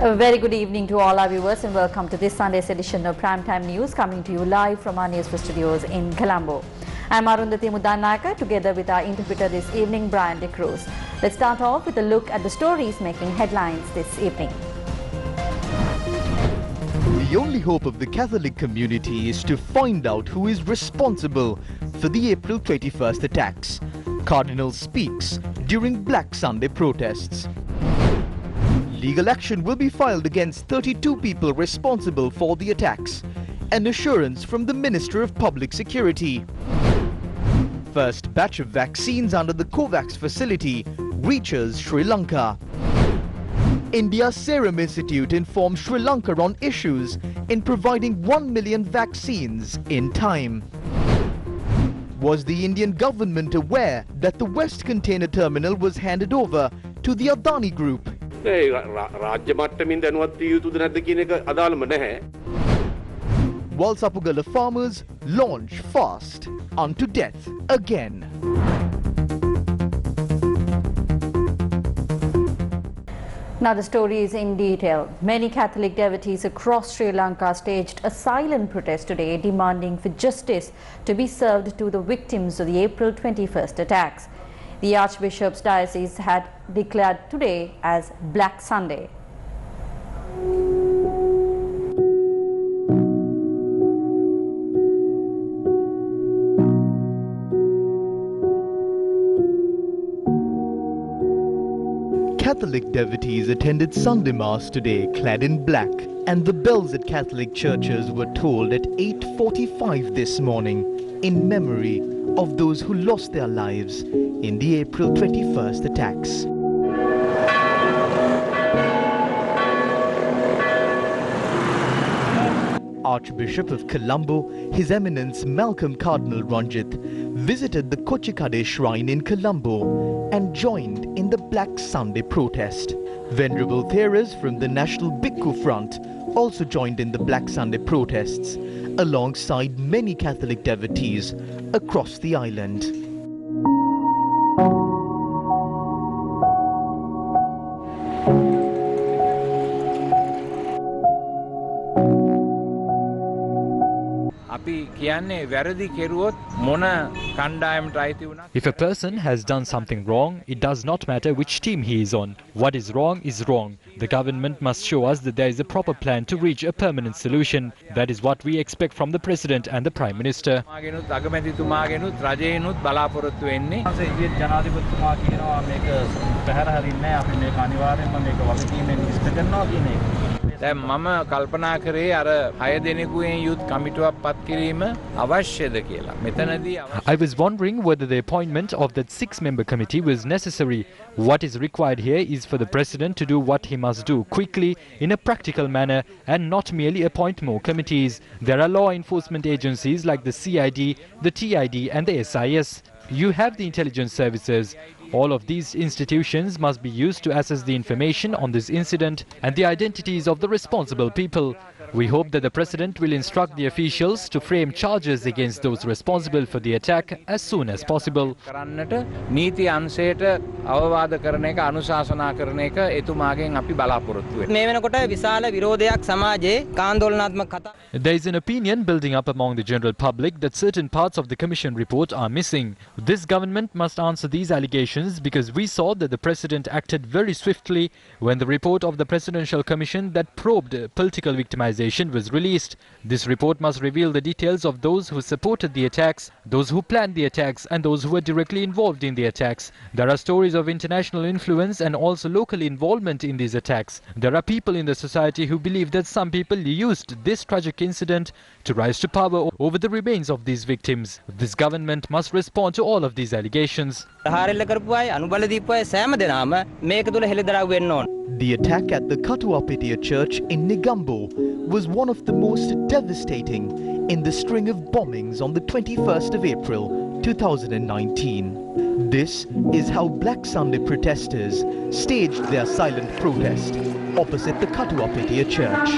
A very good evening to all our viewers and welcome to this Sunday's edition of Primetime News, coming to you live from our Newsfirst studios in Colombo. I'm Arundhati Mudanaka, together with our interpreter this evening, Brian De Cruz. Let's start off with a look at the stories making headlines this evening. The only hope of the Catholic community is to find out who is responsible for the April 21st attacks. Cardinal speaks during Black Sunday protests. Legal action will be filed against 32 people responsible for the attacks. An assurance from the Minister of Public Security. First batch of vaccines under the COVAX facility reaches Sri Lanka. India's Serum Institute informs Sri Lanka on issues in providing 1 million vaccines in time. Was the Indian government aware that the West Container Terminal was handed over to the Adani Group? While Sapugala farmers launch fast unto death again. Now the story is in detail. Many Catholic devotees across Sri Lanka staged a silent protest today demanding for justice to be served to the victims of the April 21st attacks. The Archbishop's diocese had declared today as Black Sunday. Catholic devotees attended Sunday Mass today clad in black, and the bells at Catholic churches were tolled at 8:45 this morning in memory of those who lost their lives in the April 21st attacks. Archbishop of Colombo, His Eminence Malcolm Cardinal Ranjit, visited the Kochikade shrine in Colombo and joined in the Black Sunday protest. Venerable Theras from the National Bhikkhu Front also joined in the Black Sunday protests, alongside many Catholic devotees across the island. If a person has done something wrong, it does not matter which team he is on. What is wrong is wrong. The government must show us that there is a proper plan to reach a permanent solution. That is what we expect from the President and the Prime Minister. I was wondering whether the appointment of that 6-member committee was necessary. What is required here is for the President to do what he must do quickly, in a practical manner, and not merely appoint more committees. There are law enforcement agencies like the CID, the TID and the SIS. You have the intelligence services. All of these institutions must be used to assess the information on this incident and the identities of the responsible people. We hope that the President will instruct the officials to frame charges against those responsible for the attack as soon as possible. There is an opinion building up among the general public that certain parts of the Commission report are missing. This government must answer these allegations, because we saw that the President acted very swiftly when the report of the Presidential Commission that probed political victimization was released. This report must reveal the details of those who supported the attacks, those who planned the attacks and those who were directly involved in the attacks. There are stories of international influence and also local involvement in these attacks. There are people in the society who believe that some people used this tragic incident to rise to power over the remains of these victims. This government must respond to all of these allegations. The attack at the Katuapitia Church in Negombo was one of the most devastating in the string of bombings on the 21st of April 2019. This is how Black Sunday protesters staged their silent protest opposite the Katuapitia Church.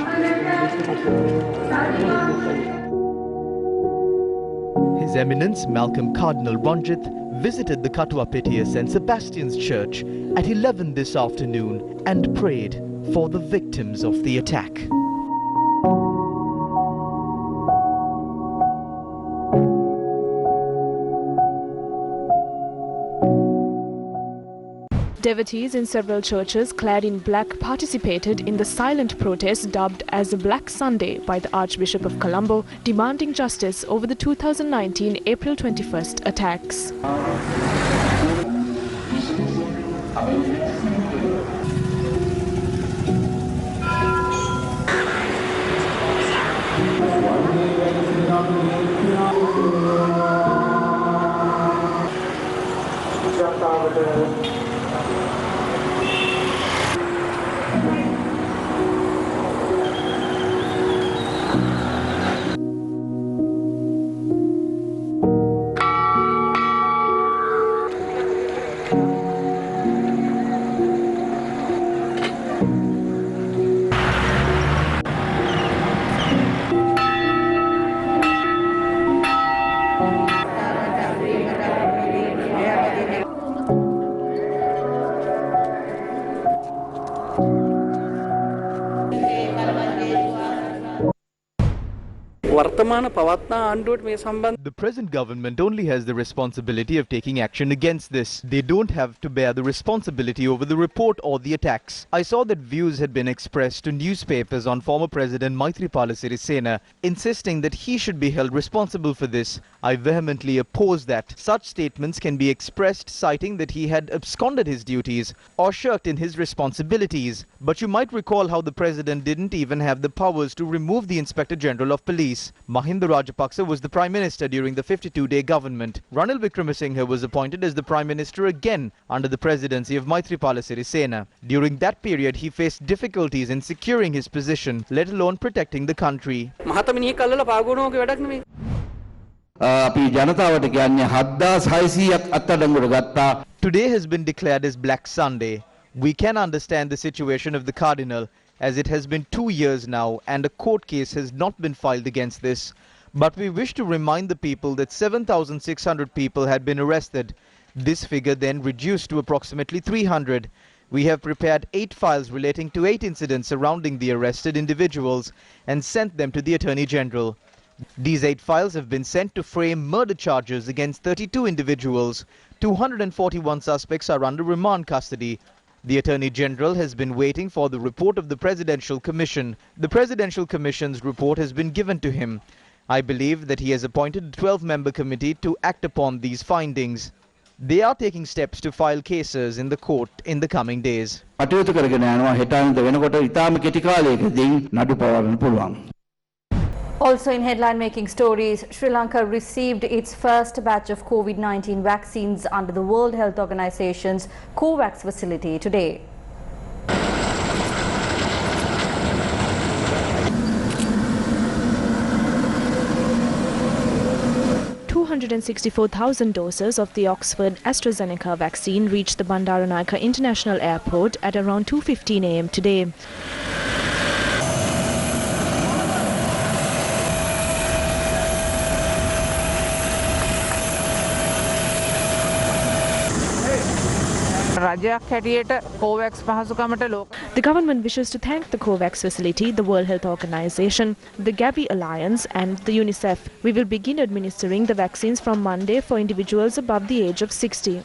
His Eminence Malcolm Cardinal Ranjit visited the Katuapitia St. Sebastian's Church at 11 this afternoon and prayed for the victims of the attack. Devotees in several churches clad in black participated in the silent protest dubbed as Black Sunday by the Archbishop of Colombo, demanding justice over the 2019 April 21st attacks. The present government only has the responsibility of taking action against this. They don't have to bear the responsibility over the report or the attacks. I saw that views had been expressed to newspapers on former President Maithripala Sirisena, insisting that he should be held responsible for this. I vehemently oppose that. Such statements can be expressed citing that he had absconded his duties or shirked in his responsibilities. But you might recall how the President didn't even have the powers to remove the Inspector General of Police. Mahinda Rajapaksa was the Prime Minister during the 52-day government. Ranil Wickremesinghe was appointed as the Prime Minister again under the presidency of Maithripala Sirisena. During that period, he faced difficulties in securing his position, let alone protecting the country. Today has been declared as Black Sunday. We can understand the situation of the Cardinal, as it has been 2 years now and a court case has not been filed against this. But we wish to remind the people that 7,600 people had been arrested. This figure then reduced to approximately 300. We have prepared 8 files relating to 8 incidents surrounding the arrested individuals and sent them to the Attorney General. These 8 files have been sent to frame murder charges against 32 individuals. 241 suspects are under remand custody. The Attorney General has been waiting for the report of the Presidential Commission. The Presidential Commission's report has been given to him. I believe that he has appointed a 12-member committee to act upon these findings. They are taking steps to file cases in the court in the coming days. Also in headline-making stories, Sri Lanka received its first batch of COVID-19 vaccines under the World Health Organization's COVAX facility today. $264,000 doses of the Oxford AstraZeneca vaccine reached the Bandaranaike International Airport at around 2:15 a.m. today. The government wishes to thank the COVAX facility, the World Health Organization, the Gavi Alliance and the UNICEF. We will begin administering the vaccines from Monday for individuals above the age of 60.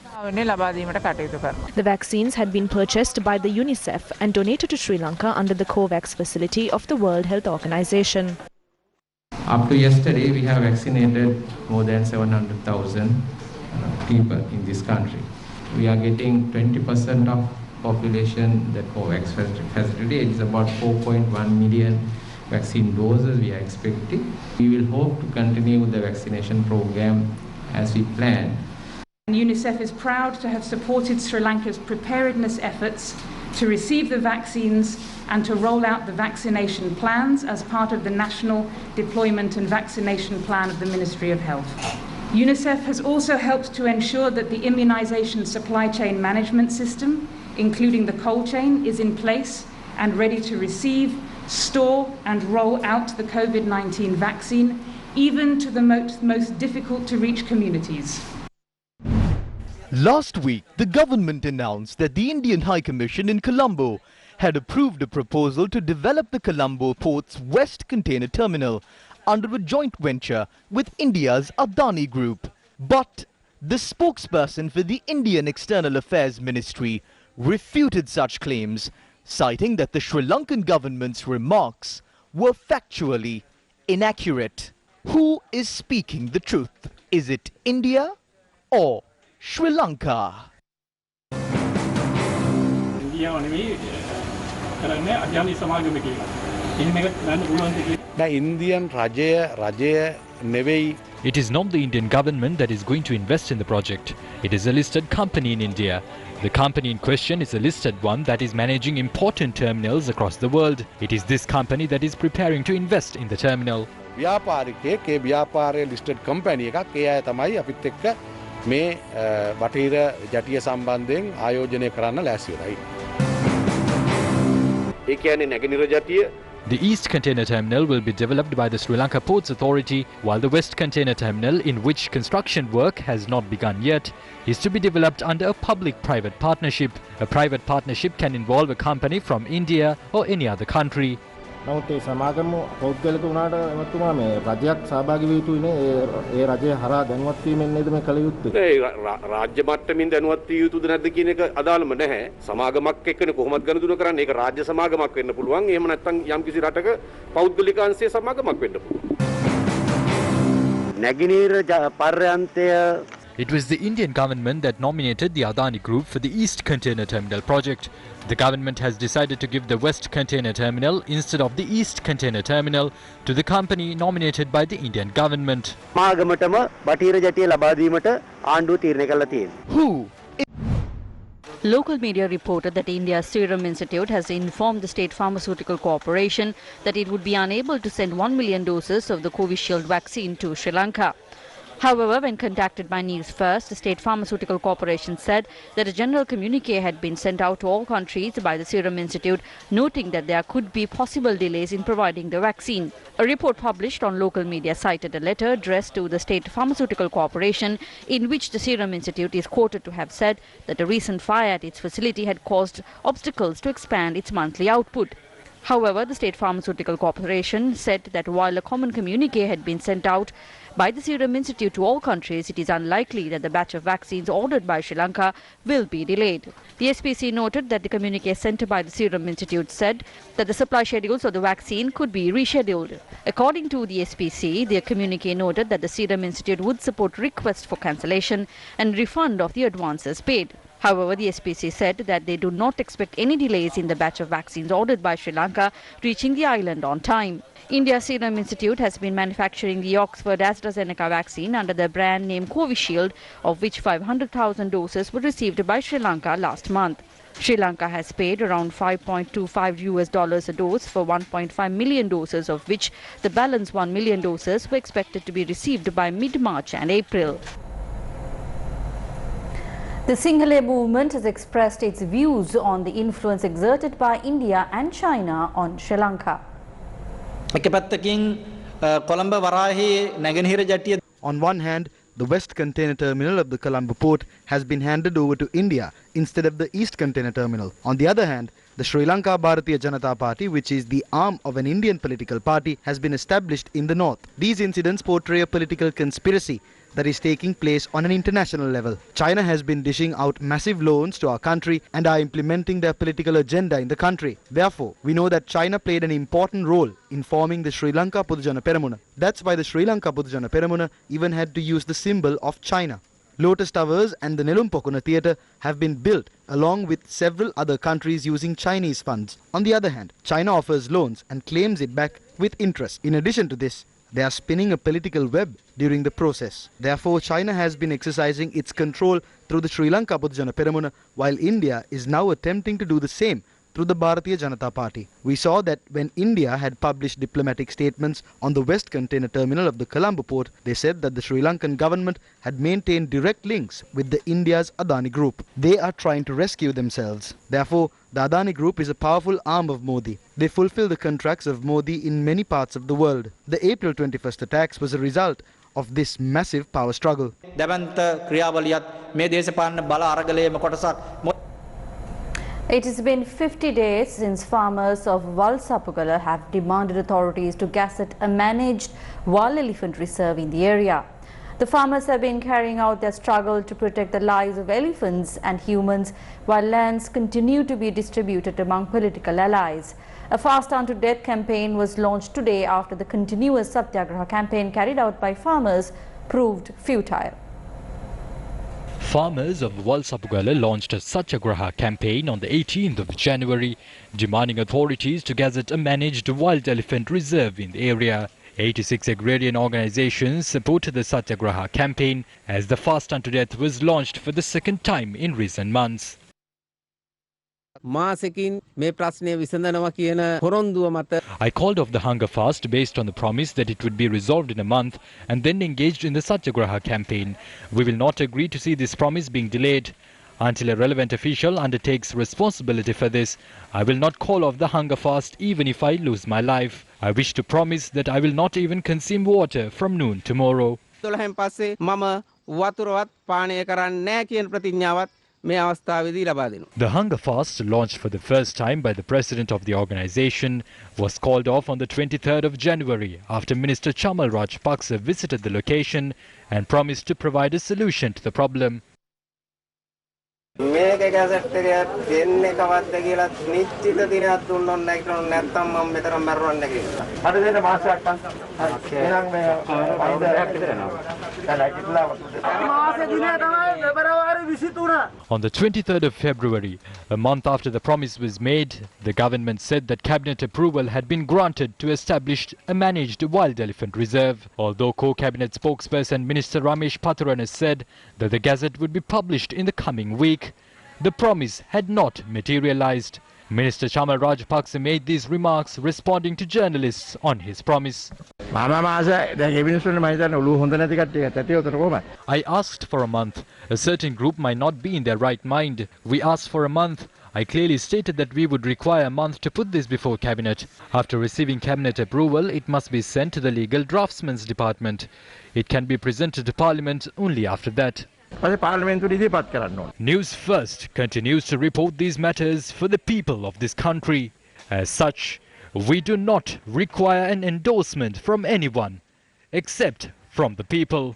The vaccines had been purchased by the UNICEF and donated to Sri Lanka under the COVAX facility of the World Health Organization. Up to yesterday, we have vaccinated more than 700,000 people in this country. We are getting 20% of population that COVAX facility. It is about 4.1 million vaccine doses we are expecting. We will hope to continue the vaccination program as we planned. UNICEF is proud to have supported Sri Lanka's preparedness efforts to receive the vaccines and to roll out the vaccination plans as part of the National Deployment and Vaccination Plan of the Ministry of Health. UNICEF has also helped to ensure that the immunisation supply chain management system, including the cold chain, is in place and ready to receive, store and roll out the COVID-19 vaccine, even to the most difficult to reach communities. Last week, the government announced that the Indian High Commission in Colombo had approved a proposal to develop the Colombo port's West Container Terminal under a joint venture with India's Adani Group. But the spokesperson for the Indian External Affairs Ministry refuted such claims, citing that the Sri Lankan government's remarks were factually inaccurate. Who is speaking the truth? Is it India or Sri Lanka? It is not the Indian government that is going to invest in the project. It is a listed company in India. The company in question is a listed one that is managing important terminals across the world. It is this company that is preparing to invest in the terminal. listed company එකක් ඒ අය තමයි අපිත් එක්ක මේ බටහිර ජටිය සම්බන්ධයෙන් ආයෝජනය කරන්න ලෑස්ති වෙලා ඉන්නේ. ඒ කියන්නේ නැගෙනහිර ජටිය. The East Container Terminal will be developed by the Sri Lanka Ports Authority, while the West Container Terminal, in which construction work has not begun yet, is to be developed under a public-private partnership. A private partnership can involve a company from India or any other country. නමුත් ඒ සමාගම පෞද්ගලික වුණාට එමතුමා මේ රජයක් සහභාගී විය යුතුනේ ඒ රජය හරහා දැනුවත් වීමෙන් නේද මේ කල යුත්තේ. ඒ රාජ්‍ය මට්ටමින් දැනුවත් විය යුතුද නැද්ද කියන එක අදාළම නැහැ. සමාගමක් එක්කනේ කොහොමද ගනුදෙනු කරන්නේ. ඒක රාජ්‍ය සමාගමක් වෙන්න පුළුවන්. එහෙම නැත්නම් යම්කිසි රටක පෞද්ගලික අංශයේ සමාගමක් වෙන්න පුළුවන්. නැගිනීර පර්යන්තය. It was the Indian government that nominated the Adani Group for the East Container Terminal project. The government has decided to give the West Container Terminal instead of the East Container Terminal to the company nominated by the Indian government. Who? Local media reported that India's Serum Institute has informed the State Pharmaceutical Corporation that it would be unable to send 1 million doses of the Covishield vaccine to Sri Lanka. However, when contacted by Newsfirst, the State Pharmaceutical Corporation said that a general communique had been sent out to all countries by the Serum Institute, noting that there could be possible delays in providing the vaccine. A report published on local media cited a letter addressed to the State Pharmaceutical Corporation in which the Serum Institute is quoted to have said that a recent fire at its facility had caused obstacles to expand its monthly output. However, the State Pharmaceutical Corporation said that while a common communique had been sent out by the Serum Institute to all countries, it is unlikely that the batch of vaccines ordered by Sri Lanka will be delayed. The SPC noted that the communique sent by the Serum Institute said that the supply schedules of the vaccine could be rescheduled. According to the SPC, the communique noted that the Serum Institute would support requests for cancellation and refund of the advances paid. However, the SPC said that they do not expect any delays in the batch of vaccines ordered by Sri Lanka reaching the island on time. India's Serum Institute has been manufacturing the Oxford AstraZeneca vaccine under the brand name Covishield, of which 500,000 doses were received by Sri Lanka last month. Sri Lanka has paid around $5.25 a dose for 1.5 million doses, of which the balance 1 million doses were expected to be received by mid-March and April. The Sinhala movement has expressed its views on the influence exerted by India and China on Sri Lanka. On one hand, the West Container Terminal of the Colombo port has been handed over to India instead of the East Container Terminal. On the other hand, the Sri Lanka Bharatiya Janata Party, which is the arm of an Indian political party, has been established in the north. These incidents portray a political conspiracy that is taking place on an international level. China has been dishing out massive loans to our country and are implementing their political agenda in the country. Therefore, we know that China played an important role in forming the Sri Lanka Podujana Peramuna. That's why the Sri Lanka Podujana Peramuna even had to use the symbol of China. Lotus Towers and the Nelumpokuna Theatre have been built along with several other countries using Chinese funds. On the other hand, China offers loans and claims it back with interest. In addition to this, they are spinning a political web during the process. Therefore, China has been exercising its control through the Sri Lanka Podujana Peramuna, while India is now attempting to do the same through the Bharatiya Janata Party. We saw that when India had published diplomatic statements on the West Container Terminal of the Colombo port, they said that the Sri Lankan government had maintained direct links with the India's Adani Group. They are trying to rescue themselves. Therefore, the Adani Group is a powerful arm of Modi. They fulfill the contracts of Modi in many parts of the world. The April 21st attacks was a result of this massive power struggle. It has been 50 days since farmers of Valsapugala have demanded authorities to gazette a managed wild elephant reserve in the area. The farmers have been carrying out their struggle to protect the lives of elephants and humans while lands continue to be distributed among political allies. A fast unto death campaign was launched today after the continuous Satyagraha campaign carried out by farmers proved futile. Farmers of Valsapugala launched a Satyagraha campaign on the 18th of January, demanding authorities to gazette a managed wild elephant reserve in the area. 86 agrarian organizations supported the Satyagraha campaign as the fast unto death was launched for the second time in recent months. මාසෙකින් මේ ප්‍රශ්නය විසඳනවා කියන පොරොන්දුව මත I called off the hunger fast based on the promise that it would be resolved in a month and then engaged in the Satyagraha campaign. We will not agree to see this promise being delayed. Until a relevant official undertakes responsibility for this, I will not call off the hunger fast even if I lose my life. I wish to promise that I will not even consume water from noon tomorrow. 12න් පස්සේ මම වතුරවත් පානය කරන්නේ නැහැ කියන ප්‍රතිඥාවත් මේ අවස්ථාවේදී ලබා දෙනවා. The hunger fast, launched for the first time by the president of the organization, was called off on the 23rd of January after Minister Chamal Rajpaksa visited the location and promised to provide a solution to the problem. මේක gazette එකක් දෙන්නේ කවද්ද කියලා නිශ්චිත දිනයක් දුන්නොත් නැත්නම් මම මෙතන මැරෙන්න කියලා. අද දෙන්න මාසයක් පන්සම්. එහෙනම් මේ වයිදයක් විතරනවා. මාසෙ දිනේ තමයි පෙබරවාරි 23. On the 23rd of February, a month after the promise was made, the government said that cabinet approval had been granted to establish a managed wild elephant reserve. Although co-cabinet spokesperson Minister Ramesh Pathurana said that the gazette would be published in the coming week, the promise had not materialized. Minister Chamal Rajpaksa made these remarks responding to journalists on his promise. I asked for a month. A certain group might not be in their right mind. We asked for a month. I clearly stated that we would require a month to put this before cabinet. After receiving cabinet approval, it must be sent to the legal draftsman's department. It can be presented to parliament only after that. News First continues to report these matters for the people of this country. As such, we do not require an endorsement from anyone except from the people.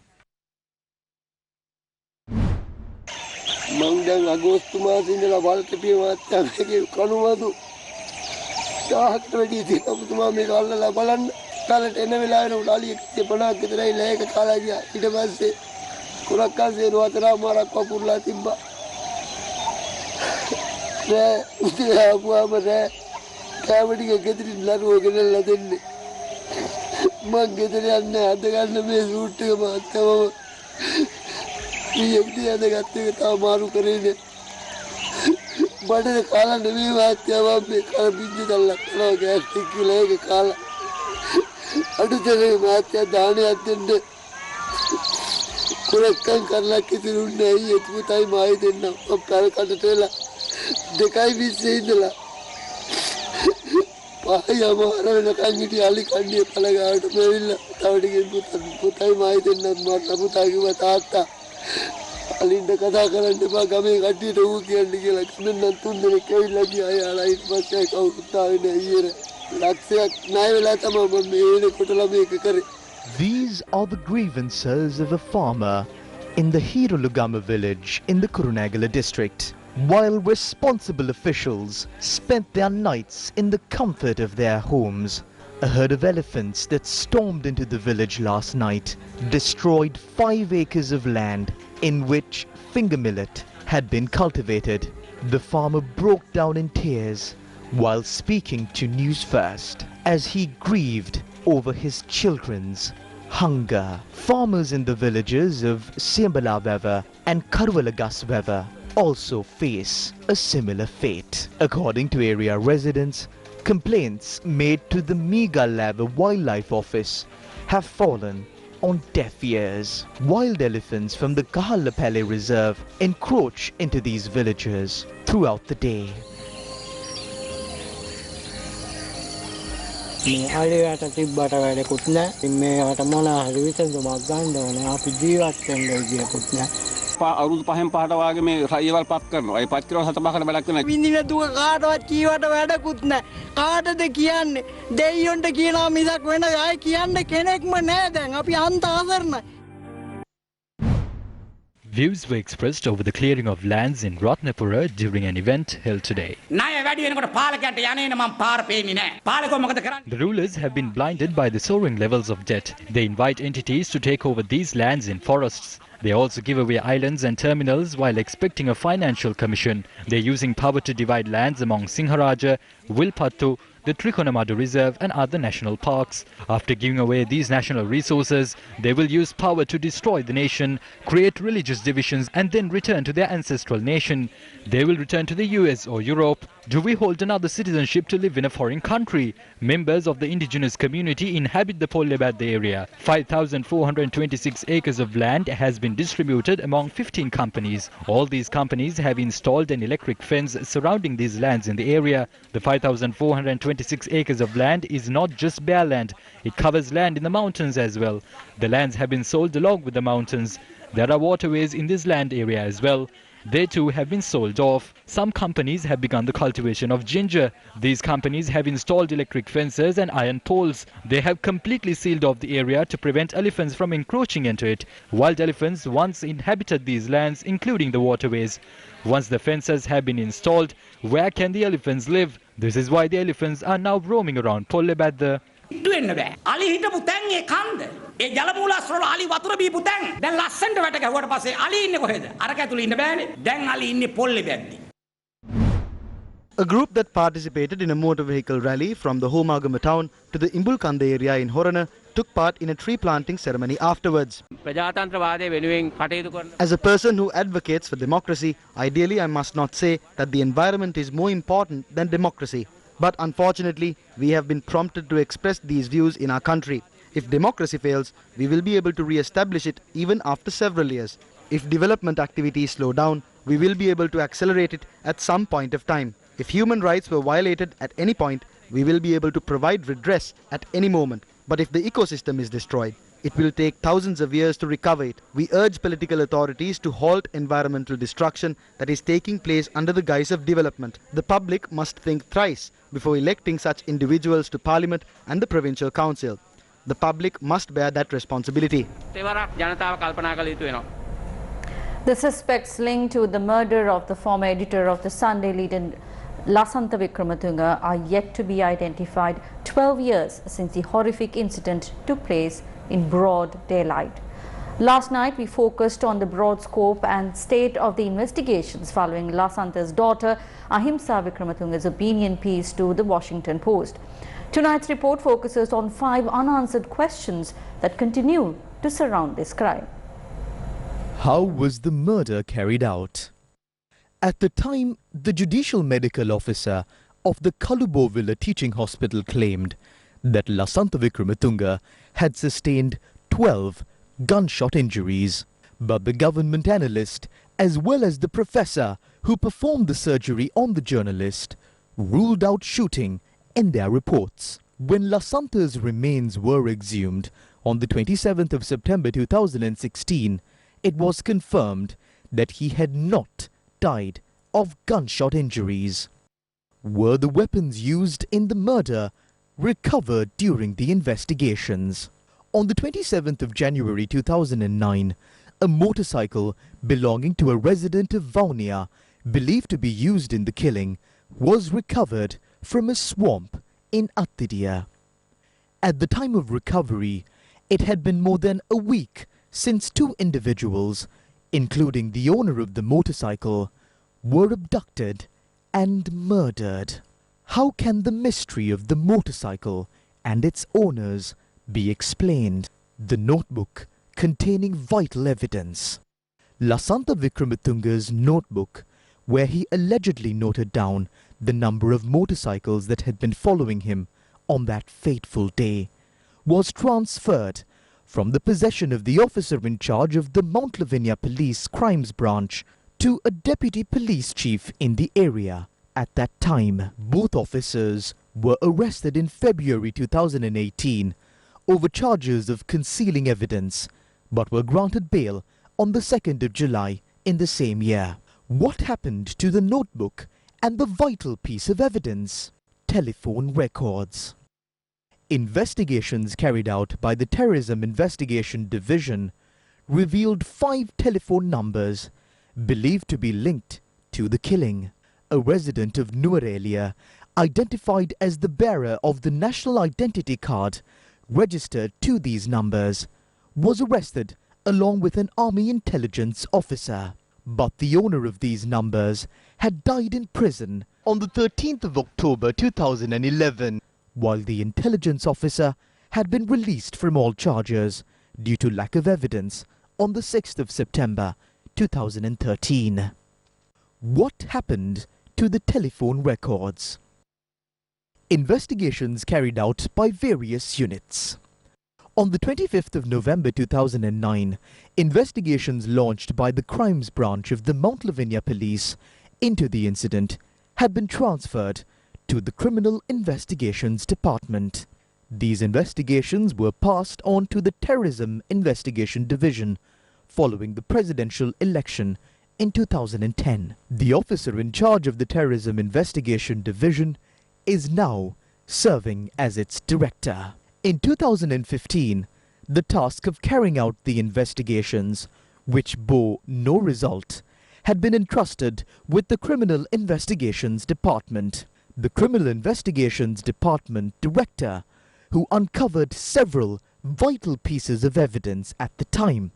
कुरक्का से रोतरा हमारा कपूरला तिब्बा रे उसे हुआ मरे कैवड़ी के कितनी लड़ो के लदने मां कितने अन्य हाथ करने में सूट के मारते हो ये भी आधे करते ता मारू करेंगे बड़े काला नहीं बात है वहाँ पे काला बिजली का लकड़ा हो गया टिकले के काला अड़ू चले बात है दाने आते हैं कुरक्कन करना किसी नहीं है तू ताई माई देना अब कार काटतेला दिखाई भी सही दिला पाई हमारा ना कांगी आली कांडी पलगा आठ मेरी तावड़ी के पुताई माई देना मारना पुता की बताता अलिंद कथा करने पा गमे गड्डी तो वो की अंडी के लगने न तुंदे कई लगी आया आला इस बात से काउ कुत्ता नहीं ये लक्ष्य नाय वेला तमाम मेरे कोटला में करे. These are the grievances of a farmer in the Hirolugama village in the Kurunegala district. While responsible officials spent their nights in the comfort of their homes, a herd of elephants that stormed into the village last night destroyed 5 acres of land in which finger millet had been cultivated. The farmer broke down in tears while speaking to News First as he grieved over his children's hunger. Farmers in the villages of Siambalaveva and Karwalagasveva also face a similar fate. According to area residents, complaints made to the Megalava Wildlife Office have fallen on deaf ears. Wild elephants from the Kahalapale Reserve encroach into these villages throughout the day. මේ අලියට තිබ්බට වැඩකුත් නැහැ. මේ යට මොන හරි විසඳුමක් ගන්න ඕනේ. අපි ජීවත් වෙන්න විදියකුත් නැහැ. අවුරුදු 5න් 5ට වාගේ මේ රයිවල් පත් කරනවා. ඒ පත් කරලා 7 වැඩක් නැහැ. විඳින දුක කාටවත් කීවට වැඩකුත් නැහැ. කාටද කියන්නේ? දෙයියොන්ට කියනවා මිසක් වෙන අය කියන්න කෙනෙක්ම නැහැ දැන්. අපි අන්ත අසරණයි. Views were expressed over the clearing of lands in Ratnapura during an event held today. The rulers have been blinded by the soaring levels of debt. They invite entities to take over these lands in forests. They also give away islands and terminals while expecting a financial commission. They're using power to divide lands among Sinharaja, Wilpattu, the Trikonamadu Reserve and other national parks. After giving away these national resources, they will use power to destroy the nation, create religious divisions and then return to their ancestral nation. They will return to the US or Europe. Do we hold another citizenship to live in a foreign country? Members of the indigenous community inhabit the Pollebad area. 5,426 acres of land has been distributed among 15 companies. All these companies have installed an electric fence surrounding these lands in the area. The 5,426 acres of land is not just bare land. It covers land in the mountains as well. The lands have been sold along with the mountains. There are waterways in this land area as well. They too have been sold off. Some companies have begun the cultivation of ginger. These companies have installed electric fences and iron poles. They have completely sealed off the area to prevent elephants from encroaching into it. Wild elephants once inhabited these lands, including the waterways. Once the fences have been installed, where can the elephants live? This is why the elephants are now roaming around Pollebad. අලි හිටපු තැන් ඒ කන්ද ඒ ජලමූලාශ්‍ර වල අලි වතුර බීපු තැන් දැන් ලස්සනට වැට ගැහුවට පස්සේ අලි ඉන්නේ කොහෙද අරක ඇතුළේ ඉන්න බෑනේ දැන් අලි ඉන්නේ පොල්ලෙබැද්දි. A group that participated in a motor vehicle rally from the Homagama town to the Imbulkande area in Horana took part in a tree planting ceremony afterwards. As a person who advocates for democracy, ideally I must not say that the environment is more important than democracy. But unfortunately, we have been prompted to express these views in our country. If democracy fails, we will be able to re-establish it even after several years. If development activities slow down, we will be able to accelerate it at some point of time. If human rights were violated at any point, we will be able to provide redress at any moment. But if the ecosystem is destroyed, it will take thousands of years to recover it. We urge political authorities to halt environmental destruction that is taking place under the guise of development. The public must think thrice before electing such individuals to Parliament and the Provincial Council. The public must bear that responsibility. The suspects linked to the murder of the former editor of the Sunday Leader Lasantha Wickrematunge are yet to be identified 12 years since the horrific incident took place in broad daylight. Last night we focused on the broad scope and state of the investigations following Lasantha's daughter Ahimsa Wickrematunge's opinion piece to the Washington Post. Tonight's report focuses on 5 unanswered questions that continue to surround this crime. How was the murder carried out? At the time, the judicial medical officer of the Kalubovilla Teaching Hospital claimed that Lasantha Wickrematunge had sustained 12 gunshot injuries. But the government analyst, as well as the professor who performed the surgery on the journalist, ruled out shooting in their reports. When Lasantha's remains were exhumed on the 27th of September 2016, it was confirmed that he had not died of gunshot injuries. Were the weapons used in the murder recovered during the investigations? On the 27th of January 2009, a motorcycle belonging to a resident of Vaunia, believed to be used in the killing, was recovered from a swamp in Attidia. At the time of recovery, it had been more than a week since 2 individuals, including the owner of the motorcycle, were abducted and murdered. How can the mystery of the motorcycle and its owners be explained? The notebook containing vital evidence. Lasantha Wickrematunge's notebook, where he allegedly noted down the number of motorcycles that had been following him on that fateful day, was transferred from the possession of the officer in charge of the Mount Lavinia Police Crimes Branch to a deputy police chief in the area. At that time, both officers were arrested in February 2018 over charges of concealing evidence, but were granted bail on the 2nd of July in the same year. What happened to the notebook and the vital piece of evidence? Telephone records. Investigations carried out by the Terrorism Investigation Division revealed 5 telephone numbers believed to be linked to the killing. A resident of Nuerelia, identified as the bearer of the national identity card registered to these numbers, was arrested along with an army intelligence officer. But the owner of these numbers had died in prison on the 13th of October 2011, while the intelligence officer had been released from all charges due to lack of evidence on the 6th of September 2013. What happened to the telephone records? Investigations carried out by various units. On the 25th of November 2009, investigations launched by the Crimes Branch of the Mount Lavinia Police into the incident had been transferred to the Criminal Investigations Department. These investigations were passed on to the Terrorism Investigation Division following the presidential election in 2010. The officer in charge of the Terrorism Investigation Division is now serving as its director. In 2015, the task of carrying out the investigations, which bore no result, had been entrusted with the Criminal Investigations Department. The Criminal Investigations Department director, who uncovered several vital pieces of evidence at the time,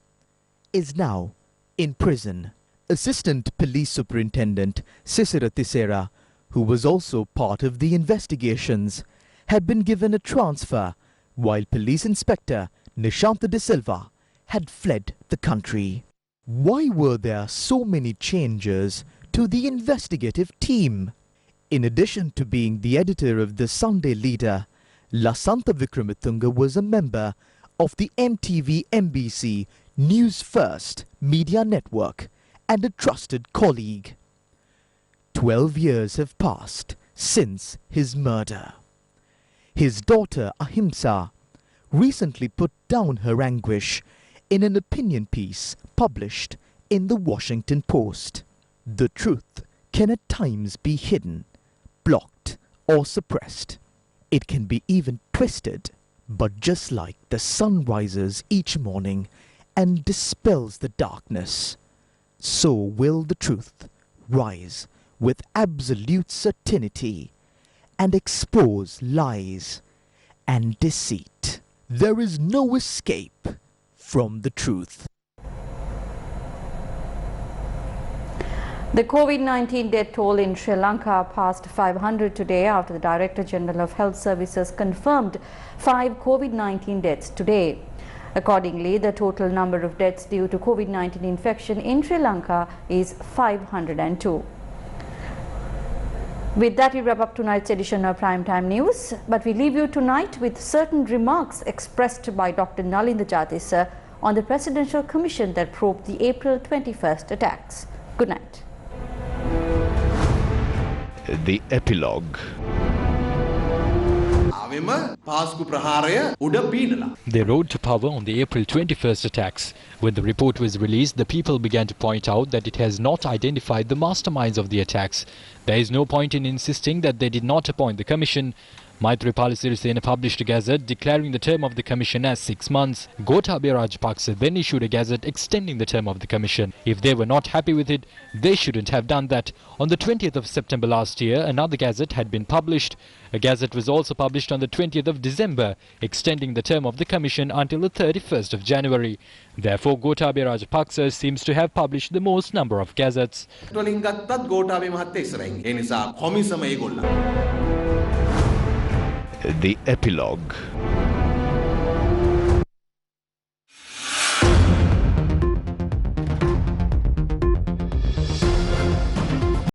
is now in prison. Assistant Police Superintendent Sisira Tisera, who was also part of the investigations, had been given a transfer, while Police Inspector Nishanta De Silva had fled the country. Why were there so many changes to the investigative team? In addition to being the editor of the Sunday Leader, Lasantha Vikramatunga was a member of the MTV-MBC News First media network and a trusted colleague. 12 years have passed since his murder. His daughter Ahimsa recently put down her anguish in an opinion piece published in the Washington Post. The truth can at times be hidden, blocked or suppressed. It can be even twisted, but just like the sun rises each morning and dispels the darkness, so will the truth rise with absolute certainty and expose lies and deceit. There is no escape from the truth. The COVID-19 death toll in Sri Lanka passed 500 today after the Director General of Health Services confirmed 5 COVID-19 deaths today. Accordingly, the total number of deaths due to COVID-19 infection in Sri Lanka is 502. With that, we wrap up tonight's edition of Primetime News. But we leave you tonight with certain remarks expressed by Dr. Nalinda Jatisa on the Presidential Commission that probed the April 21st attacks. Good night. The epilogue. They rode to power on the April 21st attacks. When the report was released, the people began to point out that it has not identified the masterminds of the attacks. There is no point in insisting that they did not appoint the commission. Maithripala Sirisena published a gazette declaring the term of the commission as 6 months. Gotabaya Rajapaksa then issued a gazette extending the term of the commission. If they were not happy with it, they shouldn't have done that. On the 20th of September last year, another gazette had been published. A gazette was also published on the 20th of December, extending the term of the commission until the 31st of January. Therefore, Gotabaya Rajapaksa seems to have published the most number of gazettes. The epilogue.